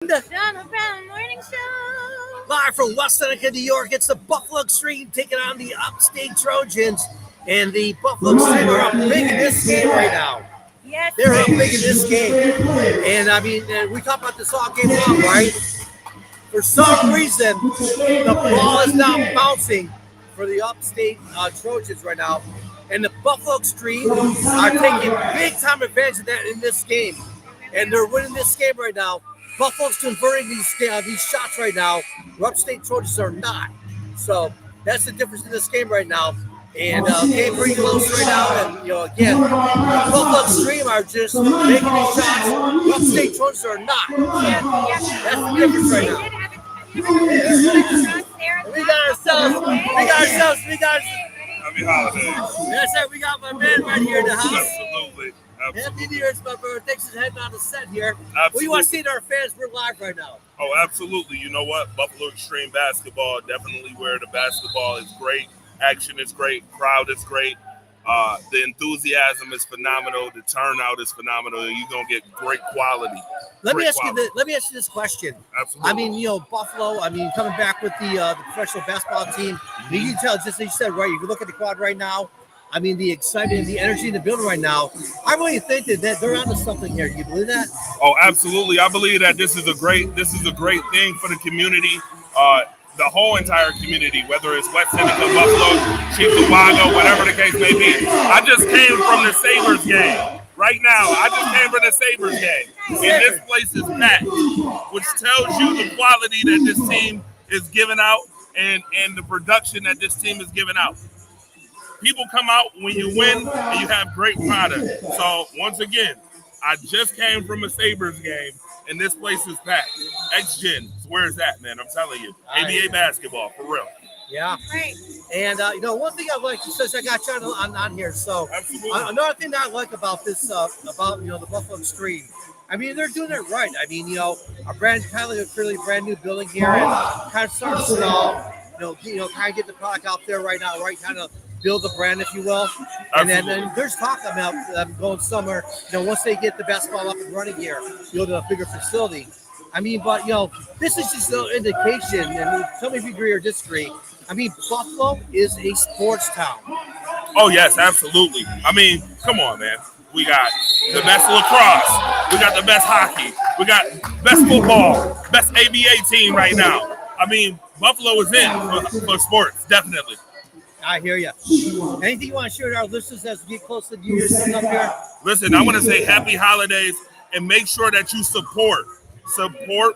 Donald Brown Morning Show. Live from West Seneca, New York, it's the Buffalo Extreme taking on the Upstate Trojans. And the Buffalo Extreme are up big in this game right now. Yes, They're up big in this game. And I mean, we talk about this all game long, right? For some reason, the ball is not bouncing for the Upstate Trojans right now. And the Buffalo Extreme are taking big time advantage of that in this game. And they're winning this game right now. Buffalo's converting these shots right now. The Upstate Trojans are not. So that's the difference in this game right now. And game pretty close right now. And again, Buffalo Extreme are just making these shots. The Upstate Trojans are not. So that's the difference right now. We got ourselves. Happy holidays. That's it. We got my man right here in the house. Absolutely. Happy New Year's, my brother. Thanks for heading on the set here. Absolutely. What do you want to say to our fans? We're live right now. Oh, absolutely. You know what? Buffalo Extreme Basketball, definitely where the basketball is great. Action is great. Crowd is great. The enthusiasm is phenomenal. The turnout is phenomenal. You're going to get great quality. Let me ask you this question. Absolutely. I mean, Buffalo, coming back with the professional basketball team, you can tell, just as you said, right, you can look at the crowd right now. I mean, the excitement, the energy in the building right now. I really think that they're onto something here. You believe that? Oh, absolutely. I believe that this is a great thing for the community, the whole entire community, whether it's West Seneca, Buffalo, Cheektowaga, whatever the case may be. I just came from the Sabres game. Right now, I just came from the Sabres game. And this place is packed, which tells you the quality that this team is giving out and the production that this team is giving out. People come out when you win and you have great product. So, once again, I just came from a Sabres game, and this place is packed. X-Gen, where is that, man? I'm telling you. ABA basketball, for real. Yeah. Right. And, one thing I like, since I got you on here, so another thing that I like about this, the Buffalo Extreme, I mean, they're doing it right. I mean, a brand new building here, and kind of starting small, kind of get the product out there right now, right? Kind of build the brand, if you will. And then there's talk about going somewhere, once they get the basketball up and running here, go to a bigger facility. I mean, but, this is just an indication, and tell me if you agree or disagree. I mean, Buffalo is a sports town. Oh, yes, absolutely. I mean, come on, man. We got the best lacrosse. We got the best hockey. We got best football, best ABA team right now. I mean, Buffalo is in for sports, definitely. I hear you. Anything you want to share with our listeners as we get close to New Year's up here? Listen, I want to say happy holidays and make sure that you support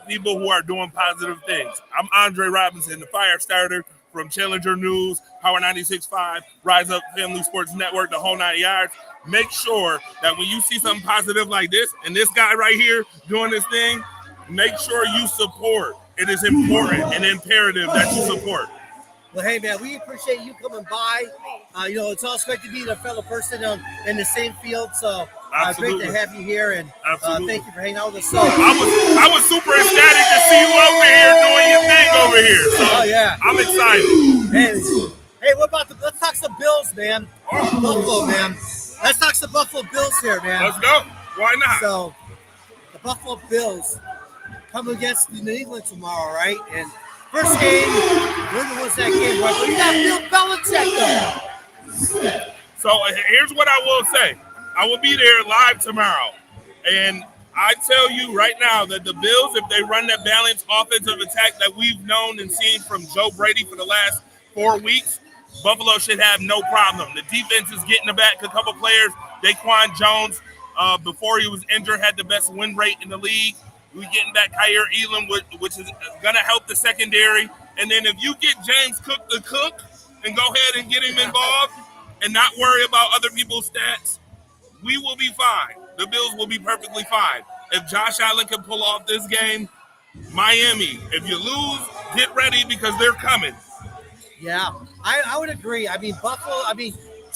people who are doing positive things. I'm Andre Robinson, the fire starter from Challenger News, Power 96.5, Rise Up Family Sports Network, the whole 9 yards. Make sure that when you see something positive like this and this guy right here doing this thing, make sure you support. It is important and imperative that you support. Well, hey, man, we appreciate you coming by. It's always great to be a fellow person in the same field. So great to have you here, and thank you for hanging out with us. So I was super ecstatic to see you over here doing your thing over here. So yeah, I'm excited. Hey, let's talk some Bills, man. Buffalo, man. Let's talk some Buffalo Bills here, man. Let's go. Why not? So the Buffalo Bills come against New England tomorrow, right? And first game, Lincoln wins that game, right? But you got Bill Belichick, though. So here's what I will say. I will be there live tomorrow. And I tell you right now that the Bills, if they run that balanced offensive attack that we've known and seen from Joe Brady for the last 4 weeks, Buffalo should have no problem. The defense is getting back a couple players. Daquan Jones, before he was injured, had the best win rate in the league. We're getting back Kyer Elam, which is going to help the secondary. And then if you get James Cook the cook and go ahead and get him involved and not worry about other people's stats, we will be fine. The Bills will be perfectly fine. If Josh Allen can pull off this game, Miami, if you lose, get ready because they're coming. Yeah, I would agree. I mean, Buffalo,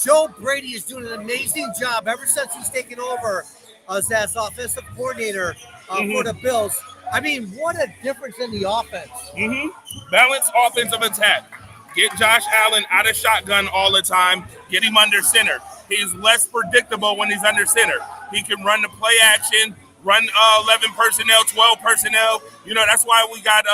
Joe Brady is doing an amazing job ever since he's taken over as offensive coordinator for the Bills. I mean, what a difference in the offense. Balanced offensive attack. Get Josh Allen out of shotgun all the time. Get him under center. He's less predictable when he's under center. He can run the play action. run 11 personnel, 12 personnel. You know, that's why we got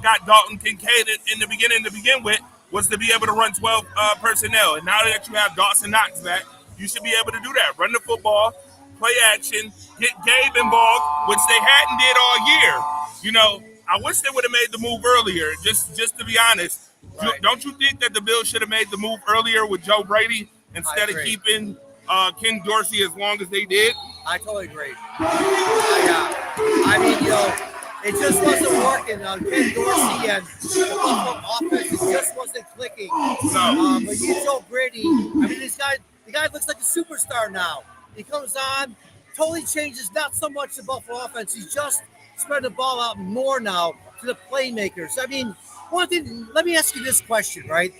got Dalton Kincaid in the beginning to begin with, was to be able to run 12 personnel. And now that you have Dawson Knox back, you should be able to do that. Run the football, play action, get Gabe involved, which they hadn't did all year. You know, I wish they would have made the move earlier. Just to be honest, Right. don't you think that the Bills should have made the move earlier with Joe Brady instead of keeping Ken Dorsey as long as they did? I totally agree. I mean, you know, it just wasn't working. Ken Dorsey and the Buffalo offense, it just wasn't clicking. No. But you Joe Brady, I mean, the guy looks like a superstar now. He comes on, totally changes not so much the Buffalo offense. He's just spread the ball out more now to the playmakers. I mean, one thing, let me ask you this question, right?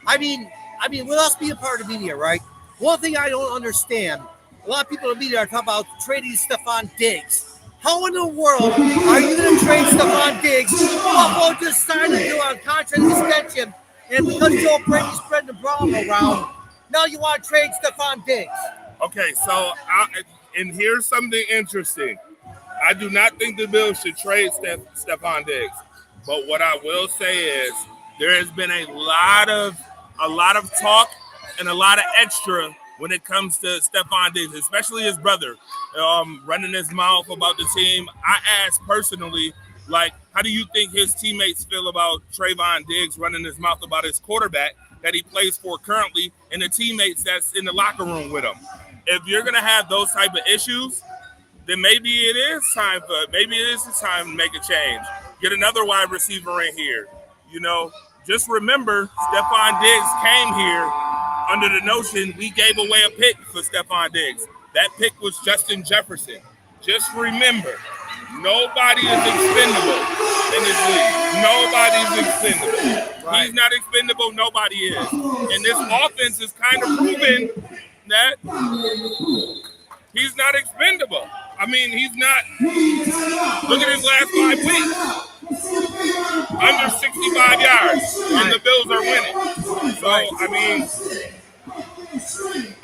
I mean, with us being part of the media, right? One thing I don't understand, a lot of people in the media are talking about trading Stephon Diggs. How in the world are you going to trade Stephon Diggs? Buffalo just signed a deal on contract extension, and because Joe Brady's spreading the ball around, now you want to trade Stephon Diggs. Okay, so and here's something interesting. I do not think the Bills should trade Stephon Diggs, but what I will say is there has been a lot of talk and a lot of extra when it comes to Stephon Diggs, especially his brother, running his mouth about the team. I asked personally, like, how do you think his teammates feel about Trayvon Diggs running his mouth about his quarterback that he plays for currently and the teammates that's in the locker room with him? If you're going to have those type of issues, then maybe it is time to make a change. Get another wide receiver in here. You know, just remember, Stephon Diggs came here under the notion we gave away a pick for Stephon Diggs. That pick was Justin Jefferson. Just remember, nobody is expendable in this league. Nobody's expendable. Right. He's not expendable. Nobody is. And this offense is kind of proving that he's not expendable. I mean, he's not. Look at his last 5 weeks. Under 65 yards, and the Bills are winning. So, I mean,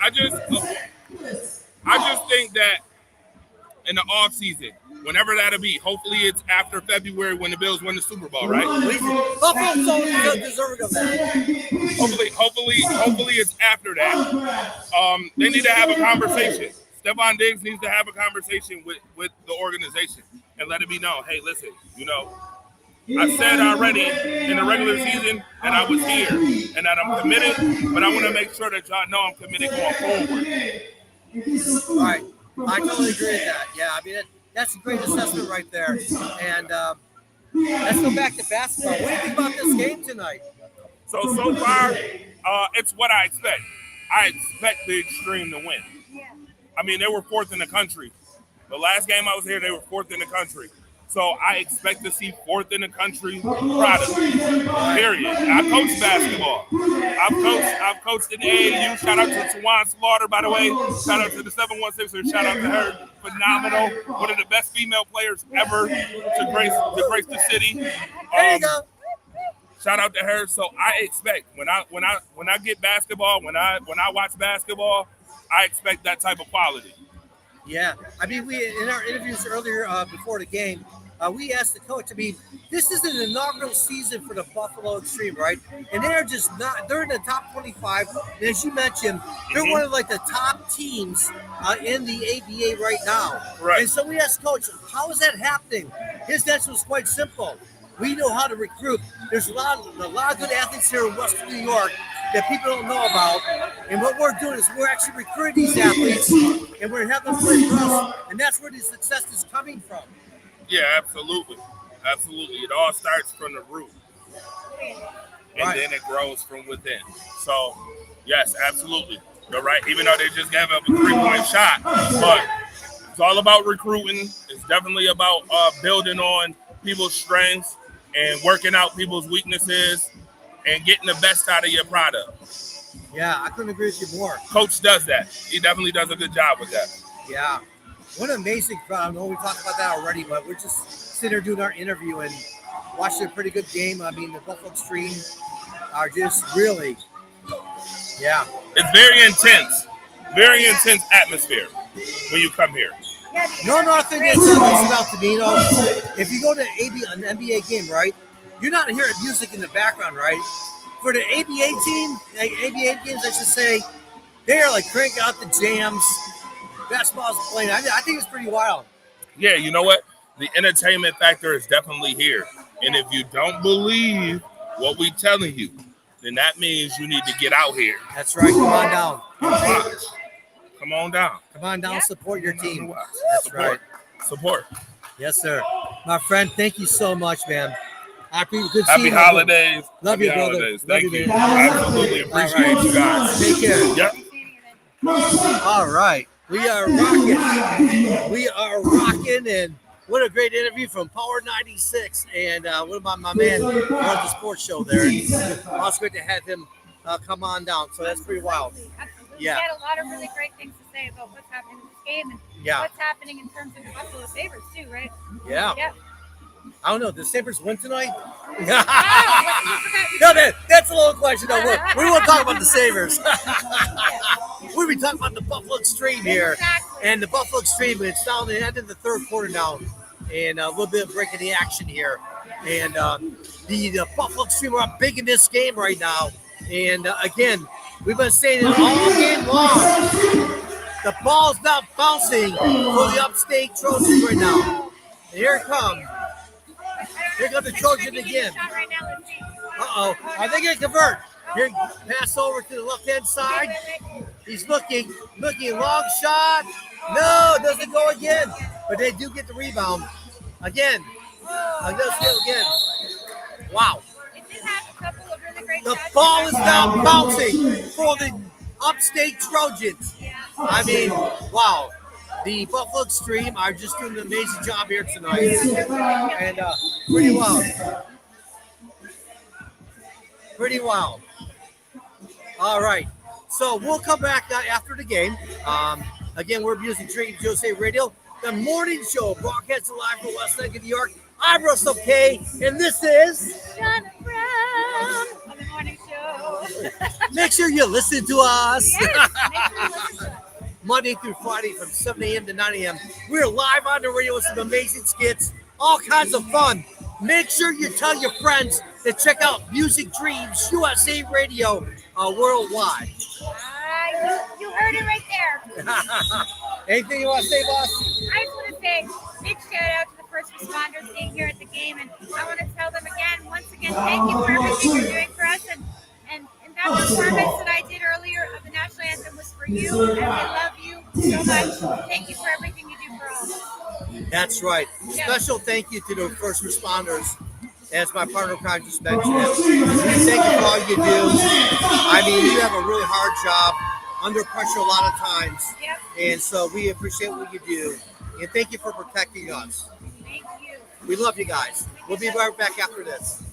I just think that in the offseason, whenever that'll be, hopefully it's after February when the Bills win the Super Bowl, right? Buffalo's so deserving of that. Hopefully it's after that. They need to have a conversation. Stephon Diggs needs to have a conversation with the organization and let it be known, hey, listen, you know, I said already in the regular season that I was here and that I'm committed, but I want to make sure that y'all know I'm committed going forward. Right. I totally agree with that. Yeah, I mean, that's a great assessment right there. And let's go back to basketball. What do you think about this game tonight? So far, it's what I expect. I expect the Extreme to win. I mean, they were 4th in the country. The last game I was here, they were 4th in the country. So I expect to see 4th in the country product. Period. I coach basketball. I've coached in the AAU. Shout out to Tawan Slaughter, by the way. Shout out to the 716ers. Shout out to her. Phenomenal. One of the best female players ever to grace the city. There you go. Shout out to her. So I expect when I get basketball, when I watch basketball, I expect that type of quality. Yeah, I mean, we in our interviews earlier before the game, we asked the coach. I mean, this is an inaugural season for the Buffalo Extreme, right? And they're just not—they're in the top 25. And as you mentioned, they're one of like the top teams in the ABA right now. Right. And so we asked Coach, how is that happening? His answer was quite simple. We know how to recruit. There's a lot of good athletes here in Western New York that people don't know about. And what we're doing is we're actually recruiting these athletes and we're having them play for us. And that's where the success is coming from. Yeah, absolutely. Absolutely. It all starts from the root. And then it grows from within. So, yes, absolutely. You're right. Even though they just gave up a 3-point shot. But it's all about recruiting. It's definitely about building on people's strengths and working out people's weaknesses and getting the best out of your product. Yeah, I couldn't agree with you more. Coach does that. He definitely does a good job with that. Yeah. What an amazing crowd. I know we talked about that already, but we're just sitting there doing our interview and watching a pretty good game. I mean, the Buffalo Extreme are just really, yeah. It's very intense atmosphere when you come here. No, nothing that stands out to me. You know, if you go to an NBA game, right, you're not hearing music in the background, right? For the ABA team, like ABA games, I should say, they're like cranking out the jams. Basketball's playing. I think it's pretty wild. Yeah, you know what? The entertainment factor is definitely here. And if you don't believe what we're telling you, then that means you need to get out here. That's right. Come on down. Come on down. Come on down. Support your team. That's right. Support. Yes, sir. My friend, thank you so much, man. Happy holidays. Love you, brother. Holidays. Thank you. Absolutely appreciate you guys. Take care. Yep. All right. We are rocking. And what a great interview from Power 96. And what about my man runs the sports show there? Also great to have him come on down. So that's pretty wild. Absolutely. Yeah. He had a lot of really great things to say about what's happening in this game and what's happening in terms of the Buffalo Sabres too, right? Yeah. Yep. I don't know. Did the Sabres win tonight? No, that's a little question. No, we won't talk about the Sabres. We'll be talking about the Buffalo Extreme here. Exactly. And the Buffalo Extreme, it's down the end of the third quarter now. And a little bit of breaking the action here. And the Buffalo Extreme are up big in this game right now. And again, we've been saying it all game long. The ball's not bouncing for the upstate Trojans right now. And here it comes. Here comes the Trojan again. Uh-oh. Are they going to convert? Here, pass over to the left-hand side. He's looking, long shot. No, doesn't go again. But they do get the rebound. Again. Again. Wow. The ball is now bouncing for the upstate Trojans. I mean, wow. The Buffalo Extreme are just doing an amazing job here tonight. And pretty wild. Pretty wild. All right. So we'll come back after the game. Again, we're using Dream USA Radio, the morning show broadcasting live from West End, New York. I'm Russell K, and this is John Brown on the morning show. Make sure you listen to us. Yes, make sure you listen to us. Monday through Friday from 7 a.m. to 9 a.m. We're live on the radio with some amazing skits, all kinds of fun. Make sure you tell your friends to check out Music Dreams USA Radio worldwide. You heard it right there. Anything you want to say, boss? I just want to say big shout out to the first responders being here at the game, and I want to tell them once again, thank you for everything you're doing for us. And that performance that I did earlier of the national anthem was for you, and we love you so much. Thank you for everything you do for us. That's right. Yeah. Special thank you to the first responders. As my partner Kyle just mentioned, thank you for all you do. I mean, you have a really hard job, under pressure a lot of times. Yep. And so we appreciate what you do. And thank you for protecting us. Thank you. We love you guys. We'll be right back after this.